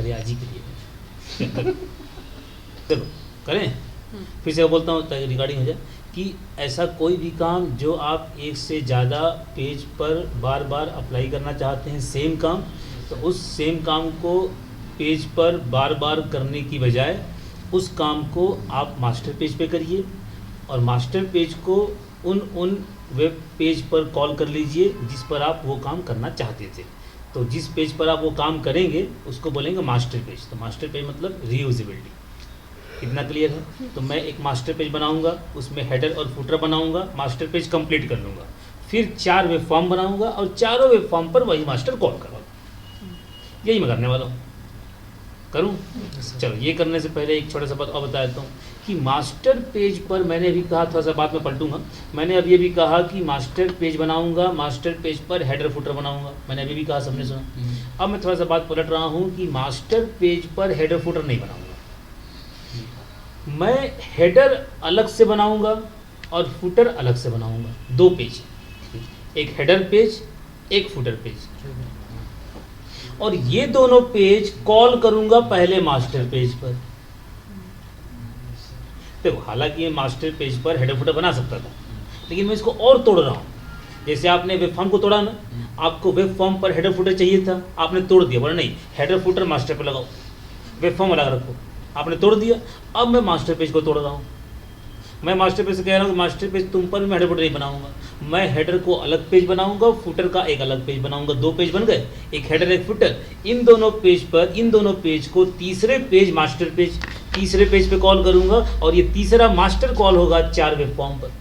अरे आज ही करिए। चलो करें, फिर से बोलता हूँ ताकि रिकॉर्डिंग हो जाए कि ऐसा कोई भी काम जो आप एक से ज़्यादा पेज पर बार बार अप्लाई करना चाहते हैं सेम काम, तो उस सेम काम को पेज पर बार बार करने की बजाय उस काम को आप मास्टर पेज पे करिए और मास्टर पेज को उन वेब पेज पर कॉल कर लीजिए जिस पर आप वो काम करना चाहते थे। तो जिस पेज पर आप वो काम करेंगे उसको बोलेंगे मास्टर पेज। तो मास्टर पेज मतलब रीयूजेबिलिटी। इतना क्लियर है? तो मैं एक मास्टर पेज बनाऊंगा, उसमें हेडर और फुटर बनाऊंगा, मास्टर पेज कंप्लीट कर लूँगा, फिर 4 वेब फॉर्म बनाऊंगा और चारों वेब फॉर्म पर वही मास्टर कॉल करवाऊंगा। यही मैं करने वाला हूँ। करूँ? चलो, ये करने से पहले एक छोटा सा बात और बता देता हूँ कि मास्टर पेज पर मैंने अभी कहा, थोड़ा सा बात में पलटूंगा, मैंने अब ये भी कहा कि मास्टर पेज बनाऊंगा, मास्टर पेज पर हेडर फुटर बनाऊंगा। मैंने अभी भी कहा, सबने सुना। अब मैं थोड़ा सा बात पलट रहा हूँ कि मास्टर पेज पर हेडर फुटर नहीं बनाऊंगा, मैं हेडर अलग से बनाऊंगा और फुटर अलग से बनाऊंगा। 2 पेज, एक हेडर पेज, एक फुटर पेज, और ये दोनों पेज कॉल करूंगा पहले मास्टर पेज पर। देखो, हालांकि ये मास्टर पेज पर हेडर फुटर बना सकता था, लेकिन मैं इसको और तोड़ रहा हूँ। जैसे आपने वेब फॉर्म को तोड़ा ना, आपको वेब फॉर्म पर हेडर फुटर चाहिए था, आपने तोड़ दिया, बोला नहीं हेडर फुटर मास्टर पर लगाओ, वेब फॉर्म अलग रखो, आपने तोड़ दिया। अब मैं मास्टर पेज को तोड़ रहा हूँ। मैं मास्टर पेज से कह रहा हूँ कि मास्टर पेज तुम पर मैं हेडर फुटर नहीं बनाऊंगा, मैं हेडर को अलग पेज बनाऊंगा, फुटर का एक अलग पेज बनाऊंगा। 2 पेज बन गए, एक हेडर एक फुटर। इन दोनों पेज पर, इन दोनों पेज को तीसरे पेज मास्टर पेज, तीसरे पेज पे कॉल करूंगा और ये तीसरा मास्टर कॉल होगा 4 वेब फॉर्म पर।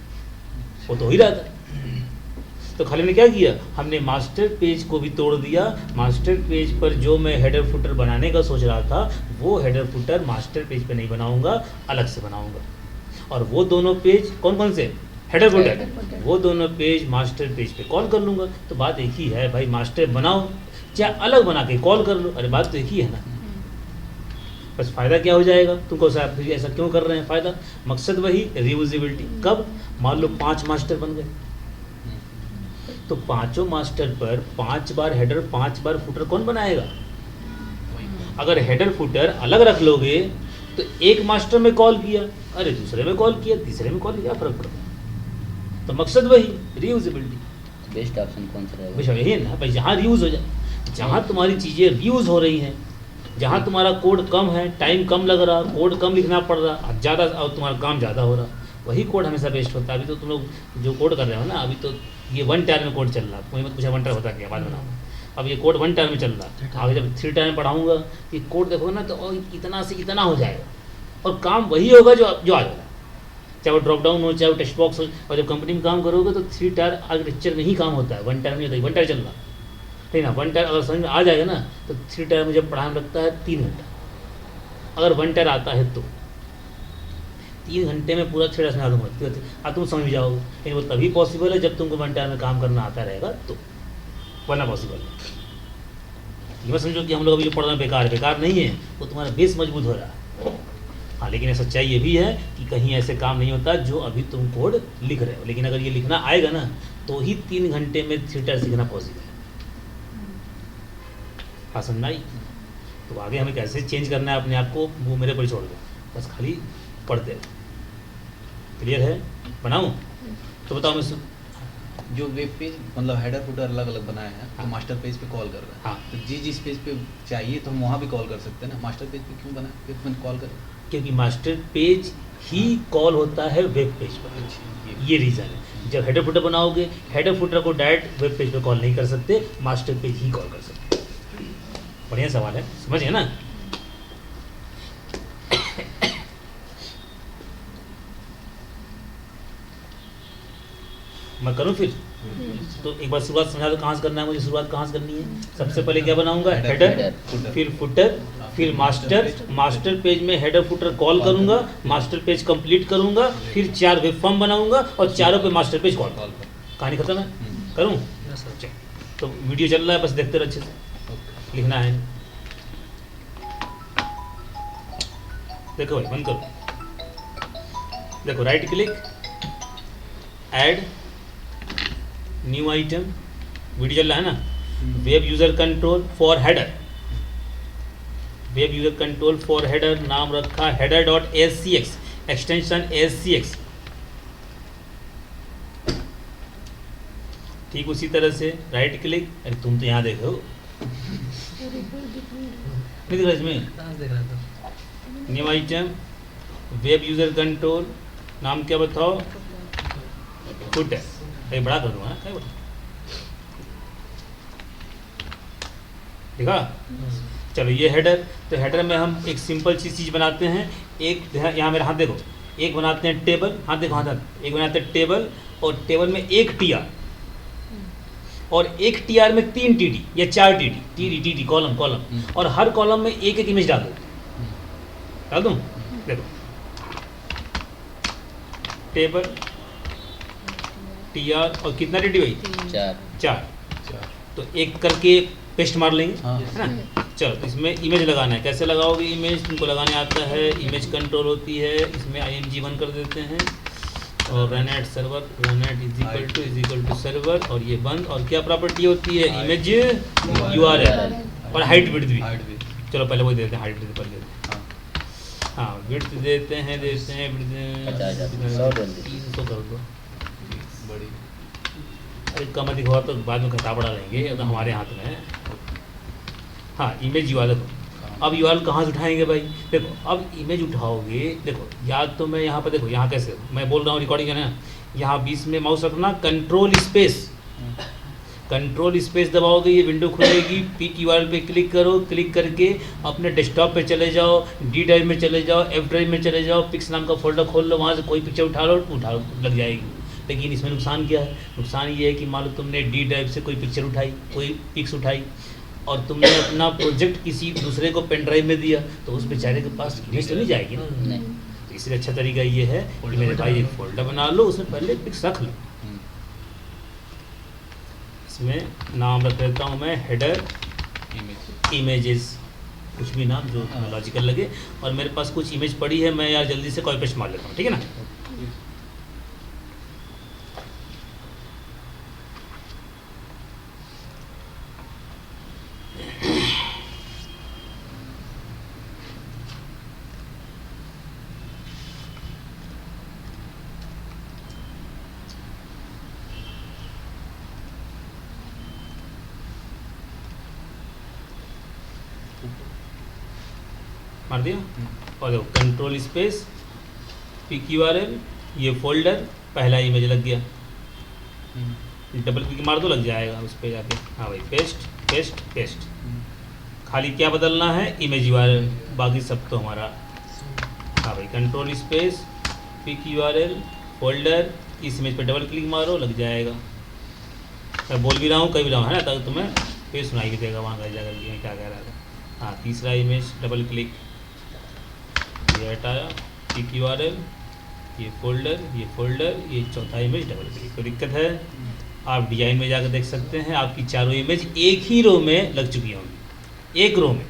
वो तो हो ही रहा था। तो खाली हमने क्या किया, हमने मास्टर पेज को भी तोड़ दिया। मास्टर पेज पर जो मैं हेडर फुटर बनाने का सोच रहा था, वो हेडर फुटर मास्टर पेज पे नहीं बनाऊंगा, अलग से बनाऊंगा। और वो दोनों पेज कौन कौन से, हेडर फुटर, वो दोनों पेज मास्टर पेज पे कॉल कर लूँगा। तो बात एक ही है भाई, मास्टर बनाओ चाहे अलग बना के कॉल कर लो, अरे बात तो एक ही है ना। बस फ़ायदा क्या हो जाएगा, तुमको साहब ऐसा क्यों कर रहे हैं, फ़ायदा मकसद वही, रियूजेबिलिटी। कब, मान लो 5 मास्टर बन गए, तो 5 मास्टर पर 5 बार हेडर 5 बार फुटर कौन बनाएगा। अगर हेडर फुटर अलग रख लोगे तो एक मास्टर में कॉल किया, अरे दूसरे में कॉल किया, तीसरे में कॉल किया, फर्क पड़ता। तो मकसद वही, रीयूजेबिलिटी। बेस्ट ऑप्शन कौन सा रहेगा? बेशक यही है ना भाई, जहाँ रीयूज हो जाए, जहाँ तुम्हारी चीज़ें रीयूज हो रही हैं, जहाँ तुम्हारा कोड कम है, टाइम कम लग रहा, कोड कम लिखना पड़ रहा, ज़्यादा और तुम्हारा काम ज़्यादा हो रहा, वही कोड हमेशा बेस्ट होता है। अभी तो तुम लोग जो कोड कर रहे हो ना, अभी तो ये 1 टायर में कोड चल रहा है, कोई मत पूछा 1 टायर होता क्या, बाद बनाऊँ। अब ये कोड 1 टायर में चल रहा है, आगे जब 3 टायर में पढ़ाऊँगा ये कोड देखो ना, तो इतना से इतना हो जाएगा और काम वही होगा जो आ जाएगा, चाहे वो ड्रॉप डाउन हो, चाहे वो टेक्स्ट बॉक्स हो। और जब कंपनी में काम करोगे तो 3 टायर आर्किटेक्चर में ही काम होता है, 1 टायर में नहीं होता। 1 टायर चल रहा है ना, 1 टायर अगर समझ में आ जाएगा ना, तो 3 टायर मुझे पढ़ाने लगता है 3 घंटा। अगर 1 टायर आता है तो 3 घंटे में पूरा 3 टायर समझा दूँगा, अब तुम समझ जाओगे। लेकिन वो तभी पॉसिबल है जब तुमको 1 टायर में काम करना आता रहेगा, तो वरना पॉसिबल है। ये मत समझो कि हम लोग अभी जो पढ़ रहे हैं बेकार है, बेकार नहीं है, वो तुम्हारा बेस मजबूत हो रहा है। हाँ, लेकिन सच्चाई ये भी है कि कहीं ऐसे काम नहीं होता जो अभी तुम कोड लिख रहे हो, लेकिन अगर ये लिखना आएगा ना, तो ही 3 घंटे में 3 टायर सीखना पॉसिबल है। हाँ, समझ आई? तो आगे हमें कैसे चेंज करना है अपने आप को, वो मेरे पर छोड़ दो, बस खाली पढ़ते रहो। क्लियर है? बनाऊँ तो बताओ। मैं जो वेब पेज मतलब हेडर फुटर अलग अलग बनाया है, तो हाँ। मास्टर पेज पे कॉल कर रहा है। हाँ। तो जिस पेज पे चाहिए तो हम वहाँ भी कॉल कर सकते हैं ना, मास्टर पेज पे क्यों बनाया, वेब में कॉल करें? क्योंकि मास्टर पेज ही कॉल होता है वेब पेज पर, ये रीज़न है। जब हेडर फुटर बनाओगे, हेडर फुटर को डायरेक्ट वेब पेज पे कॉल नहीं कर सकते, मास्टर पेज ही कॉल कर सकते। बढ़िया सवाल है, समझिए ना। मैं करूँ फिर? तो एक बार शुरुआत समझा दो, कहाँ से करना है मुझे, शुरुआत कहाँ से करनी है। सबसे पहले क्या बनाऊंगा, हेडर, फिर फुटर, फिर मास्टर। मास्टर पेज में हेडर फुटर कॉल करूंगा, मास्टर पेज कंप्लीट करूंगा, फिर 4 वेब फॉर्म बनाऊंगा और चारों पे मास्टर पेज कॉल। कहानी खत्म है? करूँ? तो वीडियो चल रहा है, बस देखते रहो अच्छे से, लिखना है। देखो भाई, बंद करो, देखो right click, add new item, video चल रहा है ना, web user control for header, web user control for header, नाम रखा header dot SCX, extension SCX. ठीक उसी तरह से राइट क्लिक, अरे तुम तो यहाँ देखो नहीं दिख रहा इसमें, new item web user control, नाम क्या बताओ, फुट है, कहीं बड़ा कर दूंगा कहीं बड़ा, ठीक है। चलो ये हेडर, तो हेडर में हम एक सिंपल सी चीज़ बनाते हैं, एक यहाँ मेरा हाथ देखो, एक बनाते हैं टेबल, हाथ देखो हाथ, एक बनाते हैं टेबल, और टेबल में एक टीआर, और एक टीआर में 3 टीडी या 4 टीडी कॉलम, और हर कॉलम में एक एक इमेज डाल दूँ, देखो टेबल टीआर और कितना टीडी भाई, 4, तो एक करके पेस्ट मार लेंगे, है ना। चलो तो इसमें इमेज लगाना है, कैसे लगाओगे इमेज, तुमको लगाने आता है, इमेज कंट्रोल होती है, इसमें img1 कर देते हैं, और run at server, run at is equal to server, और ये बंद, और क्या प्रॉपर्टी होती है, इमेज URL और हाइट विड्थ भी। चलो पहले वही देते हैं, हाइट विड्थ पर देते हैं, हाँ विड्थ देते हैं 300 कर दो, अरे कम अधिक हुआ तो बाद में घटा बढ़ा लेंगे, तो हमारे हाथ में है। हाँ इमेज URL, अब URL कहाँ से उठाएंगे भाई, देखो अब इमेज उठाओगे, देखो या तो मैं यहाँ पर, देखो यहाँ कैसे मैं बोल रहा हूँ रिकॉर्डिंग है ना, यहाँ बीच में माउस रखना, कंट्रोल स्पेस दबाओगे, ये विंडो खुलेगी, पिक URL पे क्लिक करो, क्लिक करके अपने डेस्कटॉप पे चले जाओ, डी ड्राइव में चले जाओ, एफ ड्राइव में चले जाओ, पिक्स नाम का फोल्डर खोल लो, वहाँ से कोई पिक्चर उठा लो लग जाएगी। लेकिन इसमें नुकसान क्या है, नुकसान ये है कि मान लो तुमने डी ड्राइव से कोई पिक्चर उठाई, कोई पिक्स उठाई, और तुमने अपना प्रोजेक्ट किसी दूसरे को पेन ड्राइव में दिया, तो उस बेचारे के पास इमेज तो नहीं जाएगी ना। तो इसलिए अच्छा तरीका ये है कि मेरे भाई एक फोल्डर बना लो, उसमें पहले पिक्स रख लो, इसमें नाम रख देता हूँ मैं हेडर इमेजेस, कुछ भी नाम जो लॉजिकल लगे, और मेरे पास कुछ इमेज पड़ी है, मैं यार जल्दी से कॉपी पेस्ट मार लेता हूँ, ठीक है ना। मार दिया, और देखो कंट्रोल स्पेस पिक URL, ये फोल्डर, पहला इमेज लग गया, डबल क्लिक मार दो लग जाएगा उस पर जाके, हाँ भाई पेस्ट, खाली क्या बदलना है, इमेज URL, बाकी सब तो हमारा, हाँ भाई control space pick URL folder, इस इमेज पे डबल क्लिक मारो लग जाएगा। मैं बोल भी रहा हूँ, कह भी रहा हूँ, है ना, ताकि तुम्हें फिर सुनाई भी देगा वहाँ का जाकर के क्या कह रहा था। हाँ तीसरा इमेज डबल क्लिक, ये हटाया, पिक URL, ये फोल्डर, ये चौथा इमेज डबल क्लिक। तो दिक्कत है, आप डिजाइन में जाकर देख सकते हैं, आपकी चारों इमेज एक ही रो में लग चुकी होंगी, एक रो में,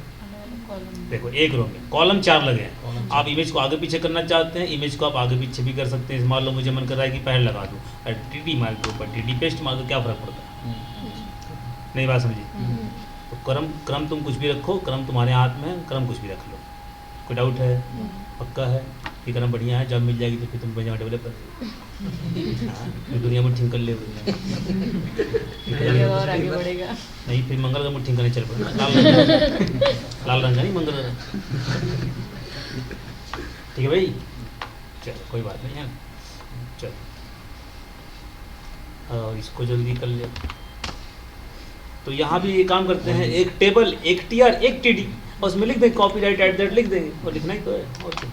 देखो एक रो में कॉलम 4 लगे हैं। आप इमेज को आगे पीछे करना चाहते हैं, इमेज को आप आगे पीछे भी कर सकते हैं। मान लो मुझे मन कर रहा है कि पहले लगा दूँ, और टीडी मार के ऊपर टीडी पेस्ट मार दो, क्या फ़र्क पड़ता है, नहीं बात समझी। तो क्रम तुम कुछ भी रखो, क्रम तुम्हारे हाथ में है, क्रम कुछ भी रख लो, कोई डाउट है, पक्का है कि क्रम बढ़िया है, जब मिल जाएगी तो फिर तुम बढ़िया डेवलपर, दुनिया में ठीक कर ले, और आगे बढ़ेगा नहीं फिर मंगल का मुट्ठी करने चल पड़ेगा, लाल रंग का नहीं मंगल का, ठीक है भाई, चलो कोई बात नहीं है, चलो और इसको जल्दी कर ले। तो यहाँ भी ये काम करते हैं, एक टेबल, एक TR, एक TD, और उसमें लिख दें कॉपीराइट @ लिख देंगे, और लिखना ही तो है, और क्या।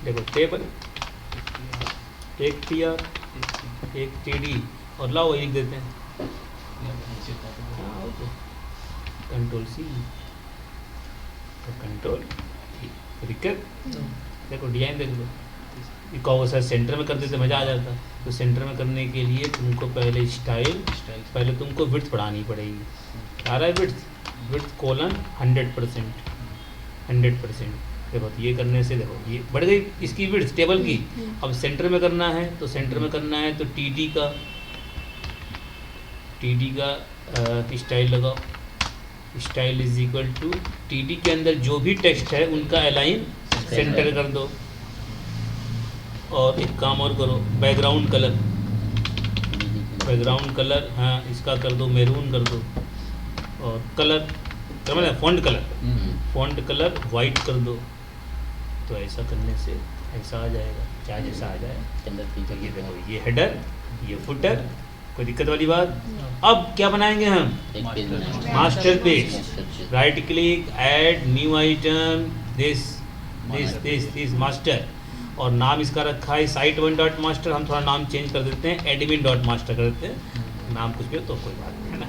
देखो टेबल, एक TR, एक TD, और लाओ वही लिख देते हैं, कंट्रोल C, कंट्रोल, दिक्कत देखो डिजाइन देख लो, कहो सर सेंटर में कर देते मज़ा आ जाता। तो सेंटर में करने के लिए तुमको पहले स्टाइल पहले तुमको विड्थ बढ़ानी पड़ेगी, आ रहा है विड्थ कोलन 100%। देखो तो ये करने से देखो ये बढ़ गई इसकी विड्थ टेबल की। अब सेंटर में करना है तो टीडी का स्टाइल लगाओ, style is equal to TD के अंदर जो भी टेक्स्ट है उनका अलाइन सेंटर कर दो। और एक काम और करो, बैकग्राउंड कलर हाँ इसका कर दो मैरून कर दो। और कलर मतलब फॉन्ट कलर वाइट कर दो। तो ऐसा करने से ऐसा आ जाएगा, क्या जैसा आ जाए। तो ये देखो, ये हेडर, ये फुटर, कोई दिक्कत वाली बात। अब क्या बनाएंगे हम, master page. Right click, add new item, this master. और नाम इसका रखा है site1.master। हम थोड़ा नाम चेंज कर देते हैं, admin.master कर देते हैं। नाम कुछ भी हो तो कोई बात नहीं है ना,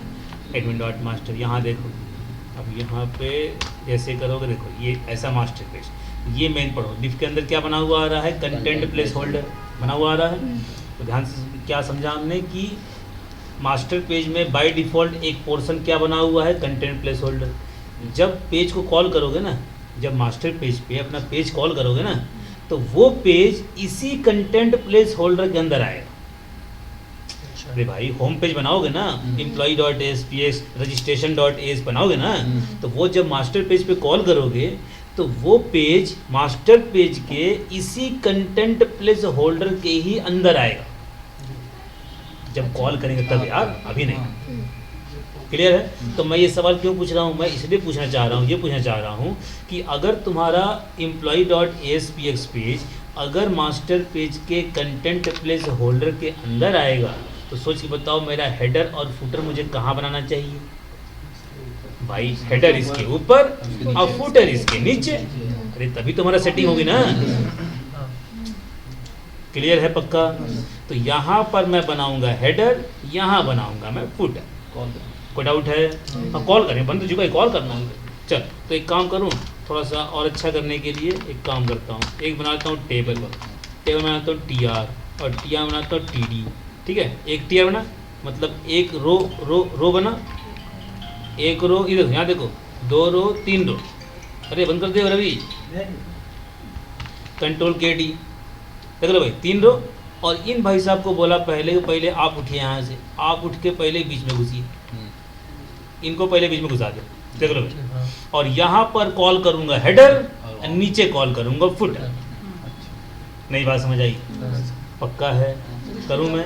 admin.master। यहाँ देखो, अब यहाँ पे जैसे करोगे देखो ये ऐसा मास्टर पेज। ये मेन पढ़ो, डिफ के अंदर क्या बना हुआ आ रहा है, कंटेंट प्लेस होल्डर बना हुआ आ रहा है। तो ध्यान से क्या समझा हमने कि मास्टर पेज में बाय डिफ़ॉल्ट एक पोर्शन क्या बना हुआ है, कंटेंट प्लेस होल्डर। जब पेज को कॉल करोगे ना, जब मास्टर पेज पे अपना पेज कॉल करोगे ना, तो वो पेज इसी कंटेंट प्लेस होल्डर के अंदर आएगा। अरे भाई होम पेज बनाओगे ना, employee.asps registration.as बनाओगे ना, तो वो जब मास्टर पेज पे कॉल करोगे तो वो पेज मास्टर पेज के इसी कंटेंट प्लेस होल्डर के ही अंदर आएगा। जब कॉल करेंगे तब यार, अभी नहीं। क्लियर है? तो मैं ये सवाल क्यों पूछ रहा हूँ, मैं इसलिए पूछना चाह रहा हूँ कि अगर तुम्हारा employee.aspx पेज अगर मास्टर पेज के कंटेंट प्लेस होल्डर के अंदर आएगा, तो सोच के बताओ मेरा हेडर और फुटर मुझे कहाँ बनाना चाहिए भाई। हेडर इसके ऊपर और फुटर इसके नीचे। अरे तभी तुम्हारा सेटिंग होगी ना। क्लियर है पक्का? तो यहाँ पर मैं बनाऊंगा हेडर, यहाँ बनाऊंगा मैं फुटर। कोई डाउट है? हाँ कॉल करें, बन तो चुका है, कॉल करना है। चल तो एक काम करूँ, थोड़ा सा और अच्छा करने के लिए एक काम करता हूँ, एक बनाता हूँ टेबल बनाता हूँ TR, और TR बनाता हूँ TD। ठीक है, एक TR बना, मतलब एक रो बना, एक रो इधर, यहाँ देखो 2 रो 3 रो। अरे बंद कर दे रवि, कंट्रोल KD, देख लो भाई 3 रो। और इन भाई साहब को बोला पहले आप उठिए, यहाँ से आप उठ के पहले बीच में घुसिए, इनको पहले बीच में घुसा दो, देख लो भाई। और यहाँ पर कॉल करूँगा हेडर, नीचे कॉल करूँगा फुटर। नई बात समझ आई? पक्का है? करूँ मैं?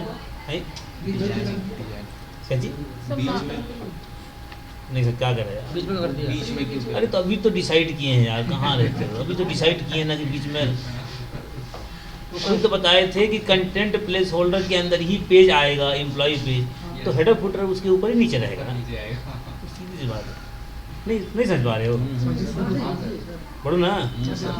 क्या जी? नहीं सर, क्या कर रहे हैं? बीच में क्यों? अरे तो अभी तो डिसाइड किए हैं यार, कहाँ रहते हो? अभी तो डिसाइड किए ना कि बीच में। अभी तो बताए थे कि कंटेंट प्लेस होल्डर के अंदर ही पेज आएगा, एम्प्लॉय पेज, तो हेडर फुटर उसके ऊपर ही नीचे रहेगा ना। सीधी सी बात है। नहीं समझ पा रहे हो? पढ़ो ना।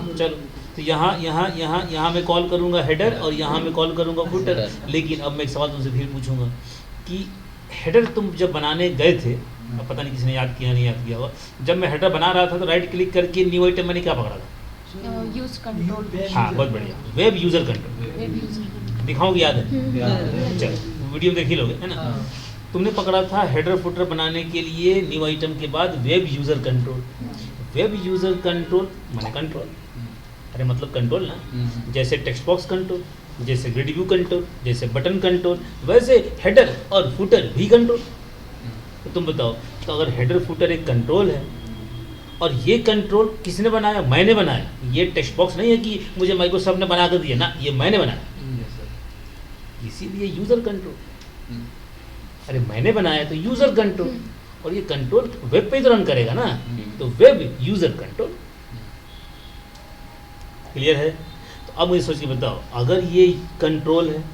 चलो तो यहाँ मैं कॉल करूँगा हेडर, और यहाँ मैं कॉल करूँगा फुटर। लेकिन अब मैं एक सवाल तुमसे फिर पूछूंगा कि हेडर तुम जब बनाने गए थे, अब पता नहीं किसी ने याद किया नहीं याद किया हुआ, जब मैं हेडर बना रहा था तो राइट क्लिक करके न्यू आइटम मैंने क्या पकड़ा था? Use control. हाँ बहुत बढ़िया, वेब यूज़र कंट्रोल। दिखाओगे? याद है? चलो वीडियो में देख ही लोगे, है ना? तुमने पकड़ा था हेडर फुटर बनाने के लिए न्यू आइटम के बाद web user control. Web user control माने कंट्रोल, अरे मतलब कंट्रोल ना, जैसे टेक्स्ट बॉक्स कंट्रोल, जैसे ग्रिड व्यू कंट्रोल, जैसे बटन कंट्रोल, वैसे हेडर और फुटर भी कंट्रोल। तो तुम बताओ, तो अगर हेडर फुटर एक कंट्रोल है, और ये कंट्रोल किसने बनाया? मैंने बनाया। ये टेक्स्ट बॉक्स नहीं है कि मुझे माइक्रोसॉफ्ट ने बना कर दिया ना, ये मैंने बनाया, इसीलिए यूज़र कंट्रोल। अरे मैंने बनाया तो यूज़र कंट्रोल, और ये कंट्रोल वेब पे तो रन करेगा ना, तो वेब यूज़र कंट्रोल। क्लियर है? तो अब मुझे सोच के बताओ, अगर ये कंट्रोल है,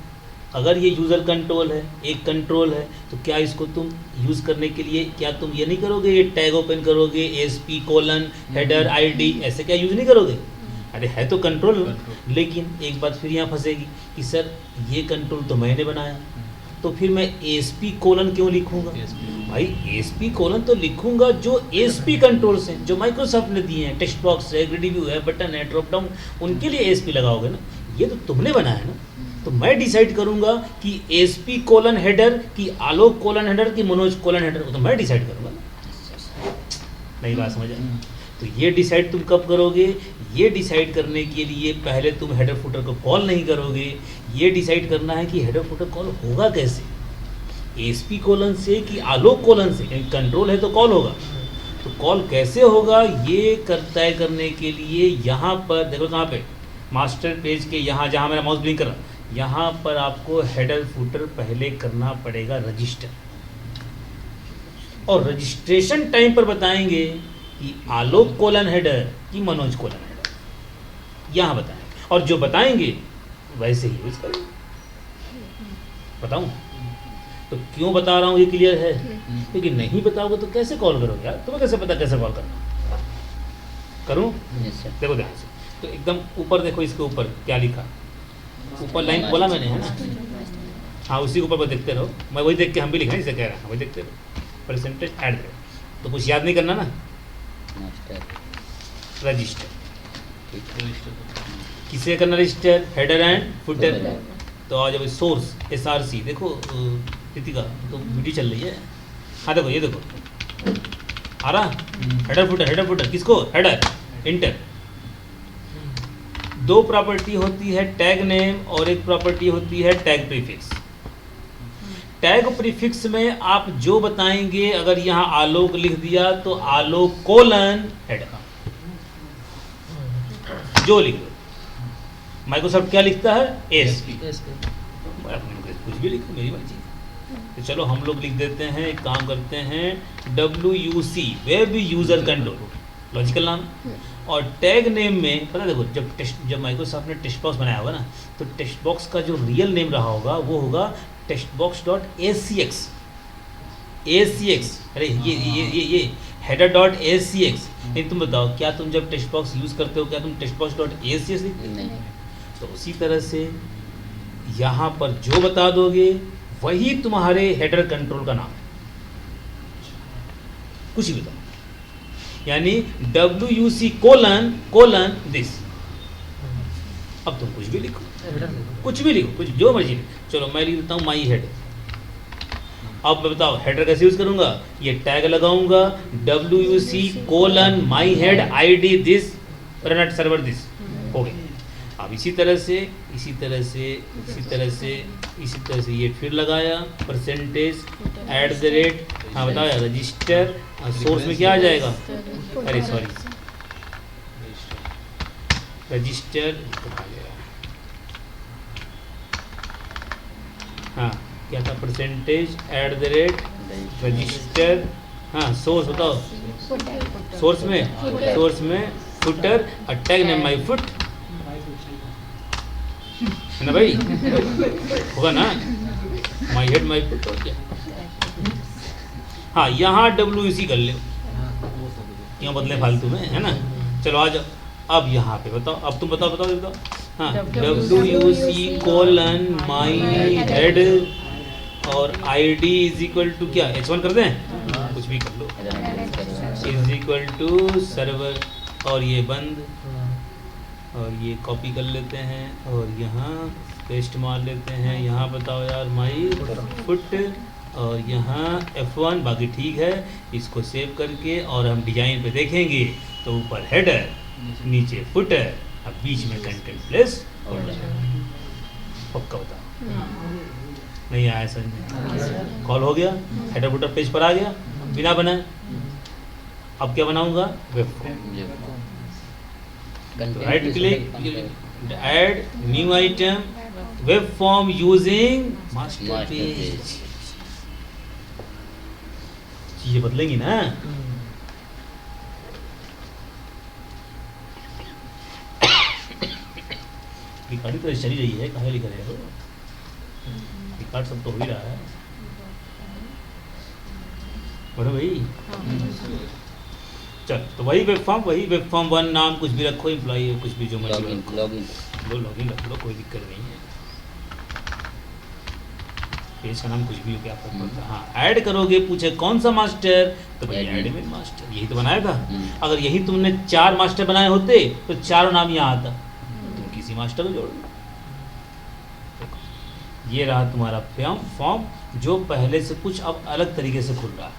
अगर ये यूज़र कंट्रोल है, एक कंट्रोल है, तो क्या इसको तुम यूज़ करने के लिए क्या तुम ये नहीं करोगे, ये टैग ओपन करोगे ASP: हेडर ID, ऐसे क्या यूज़ नहीं करोगे? अरे है तो कंट्रोल। लेकिन एक बात फिर यहाँ फंसेगी कि सर ये कंट्रोल तो मैंने बनाया, तो फिर मैं ASP: क्यों लिखूँगा? भाई ASP: तो लिखूँगा जो ASP कंट्रोल्स हैं, जो माइक्रोसॉफ्ट ने दिए हैं, टेक्स्ट बॉक्स है, ग्रिड व्यू है, बटन है, ड्रॉप डाउन, उनके लिए ASP लगाओगे ना। ये तो तुमने बनाया है ना, तो मैं डिसाइड करूँगा कि ASP: हेडर कि आलोक: हेडर कि मनोज: हेडर, तो मैं डिसाइड करूँगा ना। नई बात समझ आई? तो ये डिसाइड तुम कब करोगे? ये डिसाइड करने के लिए पहले तुम हेडर फुटर को कॉल नहीं करोगे, ये डिसाइड करना है कि हेडर फुटर कॉल होगा कैसे, ASP: से कि आलोक: से। कंट्रोल है तो कॉल होगा, तो कॉल कैसे होगा ये तय करने के लिए यहाँ पर देखो, कहाँ पे मास्टर पेज के यहाँ जहाँ मेरा माउस ब्लिंक कर रहा, यहाँ पर आपको हेडर फुटर पहले करना पड़ेगा रजिस्टर, और रजिस्ट्रेशन टाइम पर बताएंगे कि आलोक कोलन हेडर कि मनोज कोलन हेडर, यहाँ बताएंगे, और जो बताएंगे वैसे ही यूज करेंगे। बताऊँ तो क्यों बता रहा हूँ ये क्लियर है? क्योंकि नहीं बताओगे तो कैसे कॉल करोगे यार, तुम्हें कैसे पता कैसे कॉल करना? करूँ? देखो ध्यान से, तो एकदम ऊपर देखो, इसके ऊपर क्या लिखा, ऊपर लाइन बोला मैंने, है ना? हाँ, उसी के ऊपर पर देखते रहो, मैं वही देख के हम भी लिखा इसे कह रहा हूँ, वही देखते रहो, परसेंटेज ऐड करो, तो कुछ याद नहीं करना ना, रजिस्टर किसे करना, रजिस्टर हेडर एंड फुटर। तो आज अब सोर्स SRC देखो कृतिका, तो वीडियो चल रही है, हाँ देखो, ये देखो आ रहा, हेडर फुटर किसको, हेडर इंटर। दो प्रॉपर्टी होती है टैग नेम और एक प्रॉपर्टी होती है टैग प्रीफिक्स। टैग प्रीफिक्स में आप जो बताएंगे, अगर यहाँ आलोक लिख दिया तो आलोक कोलन हेडर, जो लिख दो। माइक्रोसॉफ्ट क्या लिखता है, ASP, कुछ भी लिखो, मेरी मर्जी। तो चलो हम लोग लिख देते हैं, एक काम करते हैं, WUC web user control, logical नाम। और टैग नेम में पता देखो, जब माइक्रोसॉफ्ट ने टेक्स्ट बॉक्स बनाया होगा ना, तो टेक्स्ट बॉक्स का जो रियल नेम रहा होगा वो होगा textbox.acx, अरे ये header.acx। नहीं, तुम बताओ, क्या तुम जब टेक्स्ट बॉक्स यूज करते हो क्या तुम textbox.acx लिखते हो? नहीं। तो उसी तरह से यहाँ पर जो बता दोगे वही तुम्हारे हेडर कंट्रोल का नाम है, कुछ भी बताओ, यानी WUC कोलन दिस। अब तुम कुछ भी लिखो, कुछ जो मर्जी लिखो। चलो मैं लिख देता हूँ माई हेड। अब मैं बताओ हेडर कैसे यूज करूंगा, ये टैग लगाऊंगा WUC colon my head ID this run at server this, हो गया। अब इसी तरह से ये फिर लगाया परसेंटेज @ हाँ बताया रजिस्टर, सोर्स में क्या आ जाएगा, अरे सॉरी रजिस्टर, हाँ क्या था, परसेंटेज @ रजिस्टर, हाँ सोर्स बताओ, सोर्स में footer, tag name my foot, है ना भाई, होगा ना, माई हेड माई फुट, और क्या। हाँ यहाँ WUC कर ले, क्यों बदले फालतू में, है ना। चलो आ जाओ, अब यहाँ पे बताओ, अब तुम बताओ हाँ, WUC कोलन माई हेड और ID = क्या, H1 कर दें, कुछ भी कर लो, = सर्वर, और ये बंद, और ये कॉपी कर लेते हैं और यहाँ पेस्ट मार लेते हैं। यहाँ बताओ यार माई फुट, और यहाँ F1, बाकी ठीक है। इसको सेव करके और हम डिजाइन पे देखेंगे तो ऊपर हेडर, नीचे फुटर, अब बीच में कंटेंट प्लेस होल्डर। पक्का बताओ, नहीं आया समझ, कॉल हो गया, हेडर फुटर पेज पर आ गया बिना बनाए। अब क्या बनाऊंगा, web form, right click, add new item, web form using master page. चीजें बदलेंगी ना, रिकॉर्डिंग तो चली रही है, कहाँ लिख रहे हो, रिकॉर्ड सब तो हो ही रहा है, बोलो भाई। चल तो वही वेब फॉर्म 1 नाम कुछ भी रखो, एम्प्लॉई कुछ भी जो मर्जी लॉगिन रख लो, कोई दिक्कत नहीं है। पेज का नाम कुछ भी हो, क्या फर्क पड़ता है। हाँ ऐड करोगे, पूछे कौन सा मास्टर, तो भाई एडमिन मास्टर, यही तो बनाया था। अगर यही तुमने 4 मास्टर बनाए होते तो चारों नाम यहाँ आता, तुम किसी मास्टर को जोड़ लो। ये रहा तुम्हारा फॉर्म, जो पहले से कुछ अब अलग तरीके से खुल रहा है,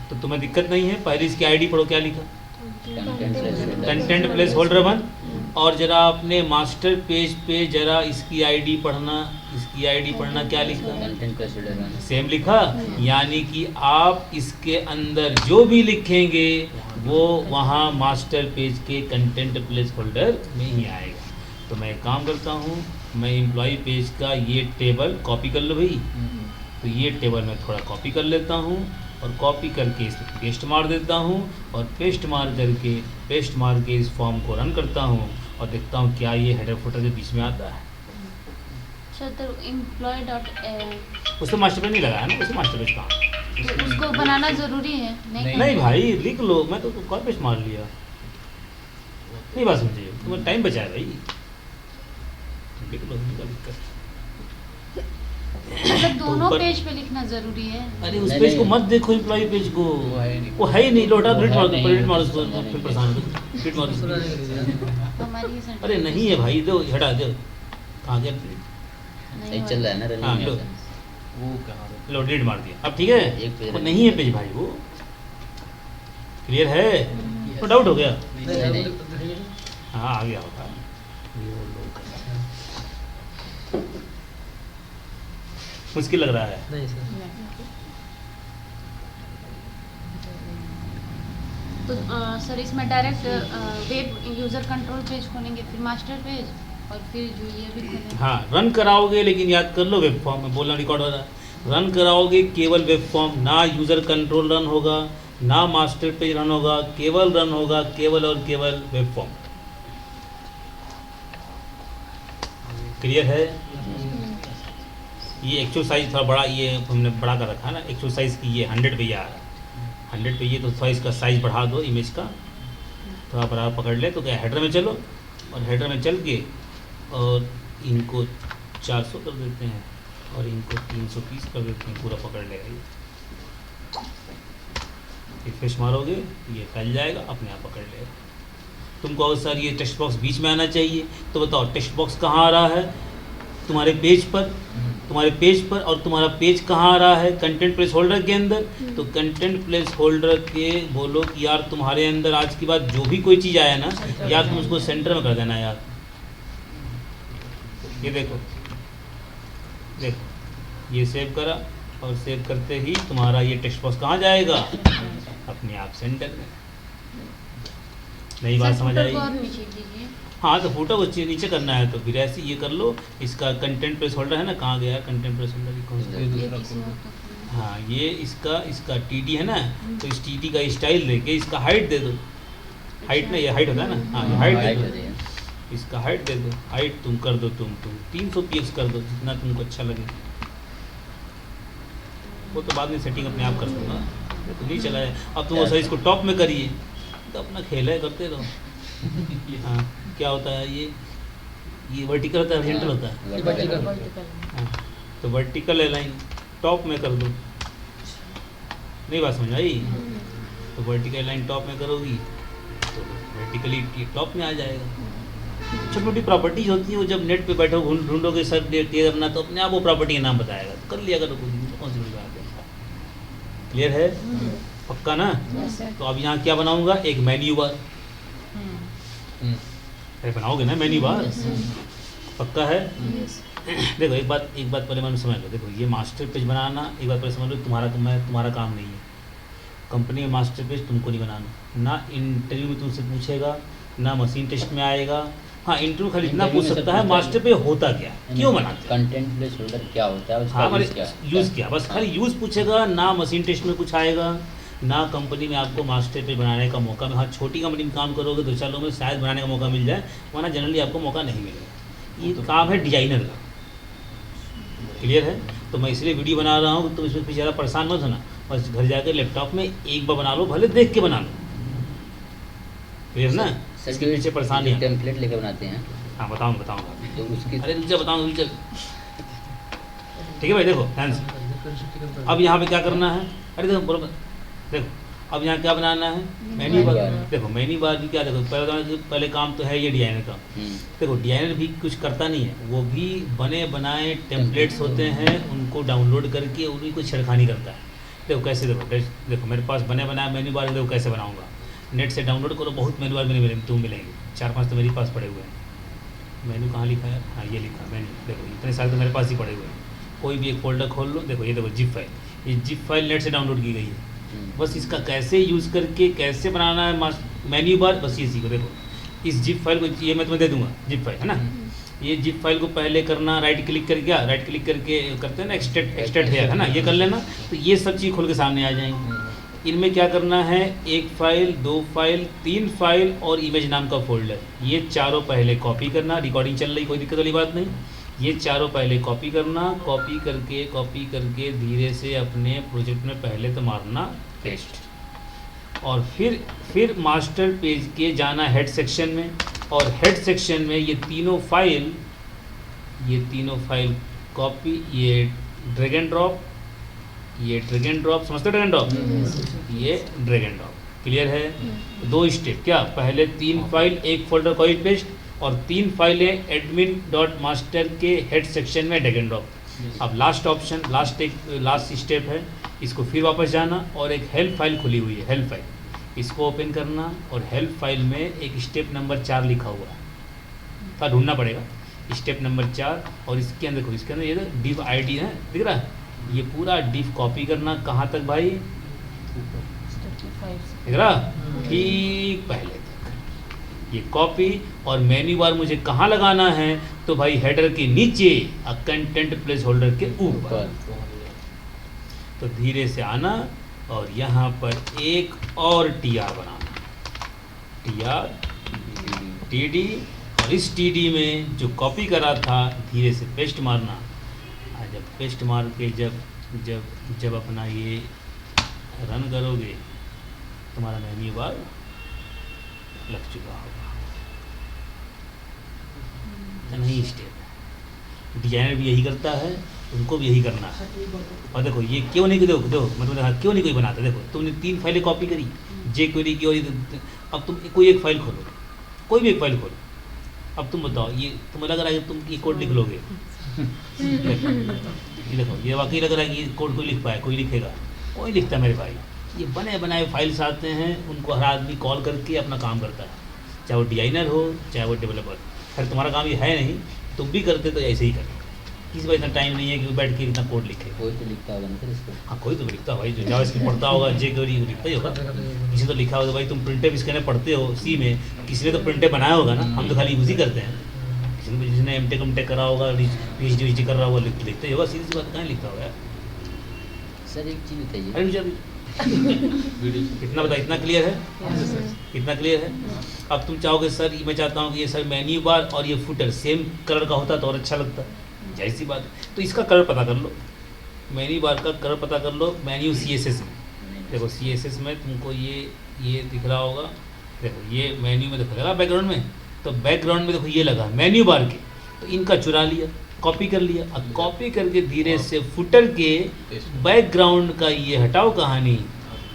तो तुम्हें दिक्कत नहीं है। पहले इसकी ID पढ़ो, क्या लिखा, कंटेंट प्लेस होल्डर 1, और जरा अपने मास्टर पेज पे जरा इसकी आईडी पढ़ना क्या लिखा? कंटेंट प्लेस होल्डर सेम लिखा, यानी कि आप इसके अंदर जो भी लिखेंगे वो वहाँ मास्टर पेज के कंटेंट प्लेस होल्डर में ही आएगा। तो मैं एक काम करता हूँ, मैं एम्प्लॉय पेज का ये टेबल कॉपी कर लो भाई, तो ये टेबल मैं थोड़ा कॉपी कर लेता हूँ और कॉपी करके इसमें पेस्ट मार देता हूँ और पेस्ट मार के इस फॉर्म को रन करता हूँ और देखता हूँ क्या ये हेडर फुटर के बीच में आता है। सर तो एम्प्लॉय डॉट उससे मास्टर पेज नहीं लगाया ना, उससे मास्टर पेज कहाँ? उसको बनाना ज़रूरी है? नहीं भाई लिख लो, मैं तो कॉपी पेस्ट मार लिया। नहीं बात समझिए, तुम्हें टाइम बचाए भाई, लिख लो, निकल दिक्कत। मतलब दोनों ऊपर- पेज पे लिखना ज़रूरी है? अरे उस नहीं, पेज को नहीं। मत देखो, एम्प्लॉय पेज को, वो है नहीं। वो है ही नहीं। लोटा वो प्रिंट है मार नहीं, प्रिंट मार उसको, वो है फिर नहीं। परेशान हो, प्रिंट मार उसको। हमारी ये अरे नहीं है भाई, दो हटा दो, कहाँ गया? सही चल रहा है ना हाँ, रनिंग लो। में? वो कहाँ पे? लो डिलीट मार दिया, अब ठीक है। एक पेज वो है। नहीं है पेज भाई, वो क्लियर है? तो डाउट हो गया? नहीं। हाँ आ गया होगा। ये वो लोग मुश्किल लग रहा है। नहीं सर। तो सर इसमें direct web user control page खोलेंगे, फिर मास्टर पेज और फिर जो ये भी खोलेंगे। हाँ रन कराओगे, लेकिन याद कर लो वेब फॉर्म में बोलना रिकॉर्ड हो रहा है। रन कराओगे केवल वेब फॉर्म, ना यूज़र कंट्रोल रन होगा, ना मास्टर पेज रन होगा, केवल रन होगा केवल और केवल वेब फॉर्म। क्लियर है? ये एक्चुअल साइज थोड़ा बड़ा, ये हमने बड़ा कर रखा है ना एक्चुअल साइज की, ये 100 पे ये आ रहा है 100 पे, ये तो थोड़ा इसका साइज बढ़ा दो इमेज का, थोड़ा बड़ा पकड़ ले। तो क्या हेडर में चलो और हेडर में चल के और इनको 400 कर देते हैं और इनको 330 कर देते हैं, पूरा पकड़ लेगा ये। रिफ्रेश मारोगे ये फैल जाएगा, अपने आप पकड़ लेगा। तुमको और सर ये टेक्स्ट बॉक्स बीच में आना चाहिए, तो बताओ टेक्स्ट बॉक्स कहाँ आ रहा है? तुम्हारे पेज पर, और तुम्हारा पेज कहाँ आ रहा है? कंटेंट प्लेस होल्डर के अंदर। तो कंटेंट प्लेस होल्डर के बोलो कि यार तुम्हारे अंदर आज के बाद जो भी कोई चीज़ आया ना, यार तुम उसको सेंटर में कर देना यार। ये देखो ये सेव करा और सेव करते ही तुम्हारा ये टेक्स्ट बॉक्स कहाँ जाएगा? अपने आप सेंटर में। नई बात सर, समझ footer आई? को और नीचे कीजिए। हाँ तो फुटर को नीचे करना है, तो फिर ऐसे ये कर लो। इसका कंटेंट प्लेस होल्डर है ना, कहाँ गया कंटेंट प्लेस होल्डर? ये कौन सा? ये ये दूसरा किसी खोलो। और को खोलना। हाँ ये इसका टीडी है ना, तो इस टीडी का स्टाइल लेके इसका हाइट दे दो। हाइट ना, ये हाइट होता है ना, हाँ ये हाइट दे हाइट दो। हो रही है। इसका हाइट दे दो, हाइट तुम कर दो, तुम 300 px कर दो, जितना तुमको अच्छा लगे। वो तो बाद में सेटिंग अपने आप कर दूंगा, तो नहीं चला है। अब तुम वो सर इसको टॉप में करिए, तो अपना खेल है, करते रहो। हाँ क्या होता है ये वर्टिकल होता है, हॉरिजॉन्टल होता है? वर्टिकल। हाँ, तो वर्टिकल लाइन टॉप में कर दो। नहीं बात समझ आई? तो वर्टिकल लाइन टॉप में करोगी तो वर्टिकली टॉप में आ जाएगा। छोटी मोटी प्रॉपर्टीज होती है, वो जब नेट पे बैठो ढूंढोगे सर डेट अपना, तो अपने आप वो प्रॉपर्टी का नाम बताएगा, तो कर लिया करो, कौन सी बड़ी बात है। क्लियर है? पक्का ना? तो अब यहाँ क्या बनाऊंगा? एक मेन्यू बार। अरे बनाओगे ना मेन्यू बार? पक्का है? देखो एक बात पहले मैंने समझ लो। देखो ये मास्टर पेज बनाना, एक बात पहले समझ लो, तुम्हारा काम नहीं है। कंपनी में मास्टर पेज तुमको नहीं बनाना, ना इंटरव्यू में तुमसे पूछेगा, ना मशीन टेस्ट में आएगा। हाँ इंटरव्यू खाली इतना इंटरव्यू पूछ में सकता सब है पूछता है। मास्टर पेज होता क्या है, क्यों बनाते हैं? कंटेंट प्लेस होल्डर क्या होता है, उसका हाँ यूज़ क्या है? यूज़ किया, बस खाली यूज़ पूछेगा, ना मशीन टेस्ट में कुछ आएगा, ना कंपनी में आपको मास्टर पेज बनाने का मौका। हाँ छोटी कंपनी में काम करोगे 2-4 लोगों में शायद बनाने का मौका मिल जाए, वरना जनरली आपको मौका नहीं मिलेगा। ये काम है डिजाइनर का। क्लियर है? तो मैं इसलिए वीडियो बना रहा हूँ, तो इसमें ज़्यादा परेशान मत होना, बस घर जाकर लैपटॉप में एक बार बना लो, भले देख के बना लो। क्लियर ना? इसके पीछे परेशान नहीं है। टेम्पलेट लेके बनाते हैं हाँ बताऊँगा। तो उसकी अरे रुक जा, बताऊँगा, चल ठीक है भाई। देखो ध्यान से, अब यहाँ पे क्या करना है? अरे देखो बरोबर, देखो अब यहाँ क्या बनाना है? Menu bar. देखो मेन्यू बार भी क्या, देखो पहले काम तो है ये डिजाइनर का। देखो डिजाइनर भी कुछ करता नहीं है, वो भी बने बनाए टेम्पलेट्स होते हैं, उनको डाउनलोड करके उन्हीं को छेड़खानी करता है। देखो कैसे, देखो मेरे पास बने बनाए मेन्यू बार, देखो कैसे बनाऊंगा। नेट से डाउनलोड करो, बहुत मेनू बार मेरे तुम मिलेंगे, 4-5 तो मेरे पास पड़े हुए हैं। मेनू कहाँ लिखा है, हाँ ये लिखा मेनू, देखो इतने सारे तो मेरे पास ही पड़े हुए हैं। कोई भी एक फोल्डर खोल लो, देखो ये देखो जिप फाइल, ये जिप फाइल नेट से डाउनलोड की गई है। बस इसका कैसे यूज़ करके कैसे बनाना है मेन्यू बार, बस ये सीखो। देखो इस जिप फाइल को, ये मैं तुम्हें दे दूंगा जिप फाइल, है ना। ये जिप फाइल को पहले करना, राइट क्लिक करके, क्या राइट क्लिक करके करते हैं ना, एक्सट्रैक्ट है ना, ये कर लेना, तो ये सब चीज़ खोल के सामने आ जाएंगी। इनमें क्या करना है, 1 फाइल, 2 फाइल, 3 फाइल और इमेज नाम का फोल्डर, ये चारों पहले कॉपी करना। रिकॉर्डिंग चल रही, कोई दिक्कत वाली बात नहीं। ये चारों पहले कॉपी करना, कॉपी करके धीरे से अपने प्रोजेक्ट में पहले तो मारना पेस्ट, और फिर मास्टर पेज के जाना हेड सेक्शन में, और हेड सेक्शन में ये तीनों फाइल कॉपी, ये ड्रैग एंड ड्रॉप, समझते हो ड्रैग एंड ड्रॉप, ये ड्रैग एंड ड्रॉप, क्लियर है। 2 स्टेप, क्या पहले 3 फाइल, 1 फोल्डर कॉपी पेस्ट, और 3 फाइलें admin.master के हेड सेक्शन में ड्रैग एंड ड्रॉप। अब लास्ट ऑप्शन, लास्ट स्टेप है, इसको फिर वापस जाना, और एक हेल्प फाइल खुली हुई है, हेल्प फाइल, इसको ओपन करना, और हेल्प फाइल में एक स्टेप नंबर 4 लिखा हुआ है, था ढूंढना पड़ेगा, स्टेप नंबर 4, और इसके अंदर देखो, इसके अंदर ये div ID है, दिख रहा है, ये पूरा div कॉपी करना, कहाँ तक भाई, दिख रहा, ठीक पहले तक ये कॉपी, और मेन्यू बार मुझे कहाँ लगाना है, तो भाई हेडर के नीचे, कंटेंट प्लेस होल्डर के ऊपर। तो धीरे से आना, और यहाँ पर एक और TR बनाना, TR TD, और इस TD में जो कॉपी करा था धीरे से पेस्ट मारना। जब पेस्ट मार के जब अपना ये रन करोगे, तुम्हारा मेन्यू बार लग चुका होगा। नहीं स्टेप है, डिजाइनर भी यही करता है, उनको भी यही करना है। और देखो ये क्यों नहीं, देखो मतलब क्यों नहीं कोई बनाता, देखो तुमने 3 फाइलें कॉपी करी, jQuery की, और अब तुम कोई एक फाइल खोलो, कोई भी एक फाइल खोलो, अब तुम बताओ, ये तुम्हें लग रहा है कि तुम ये कोड लिख लोगे, ये देखो ये वाकई लग रहा है कि ये कोड कोई लिख पाए, कोई लिखेगा, कोई लिखता है मेरे भाई। ये बने बनाए फाइल्स आते हैं, उनको हर आदमी कॉल करके अपना काम करता है, चाहे वो डिजाइनर हो चाहे वो डेवलपर। खैर तुम्हारा काम ये है नहीं, तुम भी करते तो ऐसे ही करते, किसी को इतना टाइम नहीं है कि वो बैठ के इतना कोड लिखे। कोई तो लिखता होगा ना फिर इसको। हाँ कोई तो लिखता है भाई, जो जावास्क्रिप्ट पढ़ता होगा, jQuery लिखता ही होगा, किसी तो लिखा होगा। भाई तुम प्रिंटेब स्कैनर पढ़ते हो सी में, किसी ने तो प्रिंटेब बनाया होगा ना, हम तो खाली यूज ही करते हैं। जिसने एमटेक करा होगा, PhD कर रहा होगा, लिखते ही होगा, सीधी सी बात, कहाँ लिखता होगा यार। सर एक चीज़ बताइए, अरे इतना बता, इतना क्लियर है, इतना क्लियर है। अब तुम चाहोगे सर मैं चाहता हूँ कि ये सर मेन्यू बार और ये फुटर सेम कलर का होता तो और अच्छा लगता, जाहिर सी बात है। तो इसका कलर पता कर लो, मेन्यू बार का कलर पता कर लो, मेन्यू CSS में देखो, CSS में तुमको ये दिख रहा होगा, देखो ये मेन्यू में देखो लगा बैकग्राउंड में, तो बैकग्राउंड में देखो ये लगा मेन्यू बार के, तो इनका चुरा लिया, कॉपी कर लिया। अब कॉपी करके धीरे से फुटर के बैकग्राउंड का ये हटाओ कहानी,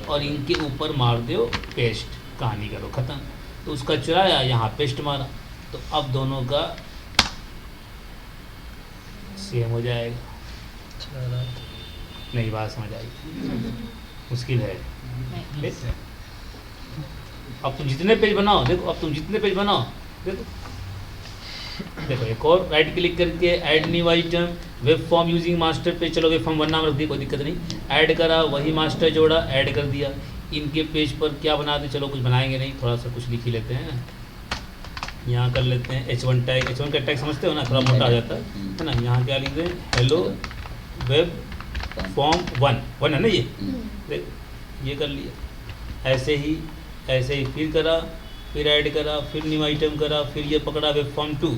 और इनके ऊपर मार दो पेस्ट, कहानी करो ख़त्म। तो उसका चुराया, यहाँ पेस्ट मारा, तो अब दोनों का सेम हो जाएगा। नहीं बात समझ आई, मुश्किल है। अब तुम जितने पेज बनाओ, देखो अब तुम जितने पेज बनाओ, देखो एक और राइट क्लिक करके add new item, web form using master page, चलो वेब फॉर्म 1 नाम रख दिया, कोई दिक्कत नहीं, ऐड करा, वही मास्टर जोड़ा, ऐड कर दिया। इनके पेज पर क्या बनाते, चलो कुछ बनाएंगे नहीं, थोड़ा सा कुछ लिख ही लेते हैं। यहाँ कर लेते हैं H1 टैग, H1 का टैग समझते हो ना, थोड़ा मोटा आ जाता है ना। यहाँ क्या लिख दें, हेलो वेब फॉर्म 1 है ना, ये देख ये कर लिया। ऐसे ही फिर करा, फिर ऐड करा, फिर न्यू आइटम करा, फिर ये पकड़ा वेब फॉर्म 2,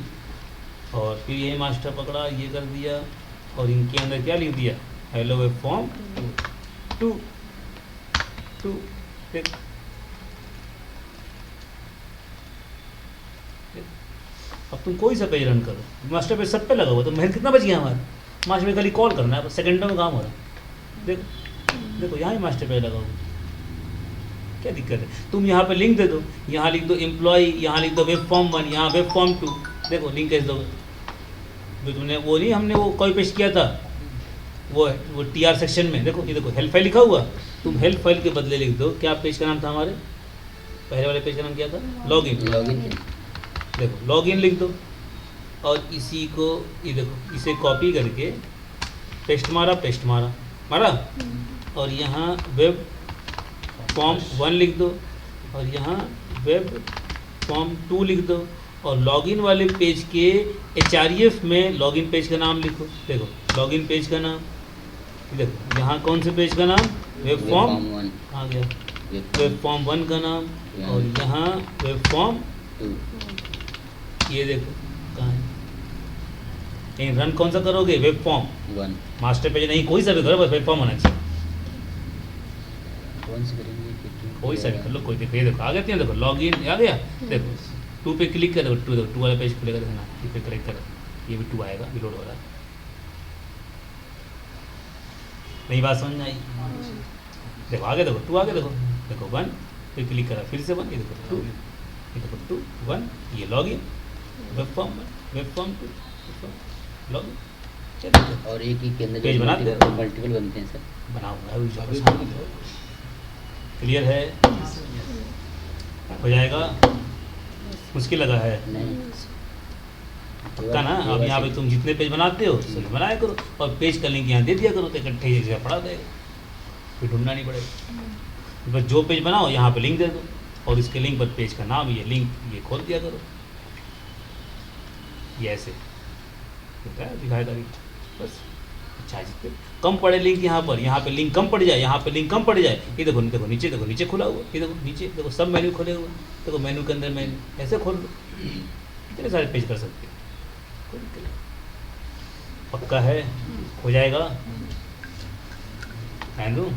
और फिर ये मास्टर पकड़ा, ये कर दिया, और इनके अंदर क्या लिख दिया, हेलो वेब फॉर्म 2। अब तुम कोई सा पेज रन करो, मास्टर पेज सब पे लगा हुआ, तो मेहनत कितना बच गया हमारा। मास्टर पेज खाली कॉल करना है, बस सेकंडों में काम हो रहा है। देखो यहाँ ही मास्टर पेज लगा हुआ, क्या दिक्कत है। तुम यहाँ पे लिंक दे दो, यहाँ लिख दो एम्प्लॉय, यहाँ लिख दो वेब फॉर्म 1, यहाँ वेब फॉर्म 2, देखो लिंक कैसे दोगे। जो तुमने वो नहीं, हमने वो कॉपी पेस्ट किया था, वो TR सेक्शन में, देखो ये देखो हेल्प फाइल लिखा हुआ, तुम हेल्प फाइल के बदले लिख दो, क्या पेज का नाम था हमारे, पहले वाले पेज का नाम क्या था? लॉगिन। लॉगिन देखो लॉगिन लिख दो और इसी को ये देखो इसे कॉपी करके पेस्ट मारा मारा और यहाँ वेब फॉर्म 1 लिख दो और यहाँ वेब फॉर्म 2 लिख दो और लॉगिन वाले पेज के HREF में लॉगिन पेज का नाम लिखो। देखो लॉगिन पेज का नाम, देखो यहाँ कौन से पेज का नाम? वेब फॉर्म 1 आ गया, वेब फॉर्म 1 का नाम और यहाँ वेब फॉर्म 2 ये देखो कहाँ है? कहीं रन कौन सा करोगे? वेब फॉर्म 1 मास्टर पेज नहीं, कोई सा भी करो, बस वेब फॉर्म होना चाहिए। कौन से करेंगे कि कोई सा भी कर लो, कोई देखो ये देखो आ गया, देखो लॉगिन आ गया। देखो 2 पे क्लिक कर, देखो 2 वाला पेज खुलेगा, देखना 2 पे क्लिक करो, ये भी 2 आएगा, रिलोड हो रहा है। नई बात समझ में आई? देखो आगे देखो 2 आगे देखो 1 पे क्लिक करा, फिर से 1, ये देखो 2, ये देखो 2 1, ये लॉगिन वेब फॉर्म 2 लॉगिन। और एक ही के अंदर पेज बनाते हैं। मल्टीपल बनते हैं सर। बनाऊंगा अभी जो क्लियर है, हो जाएगा? मुश्किल लगा है? नहीं पक्का ना? अब यहाँ पे तुम जितने पेज बनाते हो सभी बनाया करो और पेज का लिंक यहाँ दे दिया करो, तो इकट्ठे एक जगह पड़ा देगा, फिर ढूंढना नहीं पड़ेगा। बस जो पेज बनाओ यहाँ पे लिंक दे दो और इसके लिंक पर पेज का नाम ये लिंक ये खोल दिया करो, ये ऐसे होता है, दिखाएगा भी बस। अच्छा जितने कम पड़े लिंक यहाँ पे लिंक कम पड़ जाए, यहाँ पे लिंक कम पड़ जाए, ये देखो नीचे खुला हुआ, ये देखो नीचे देखो सब मेन्यू खुले हुए, देखो मेन्यू के अंदर मेन्यू ऐसे खोल लो, इतने सारे पेज कर सकते हो, कोई दिक्कत नहीं। पक्का है? हो जाएगा? रहने दूँ?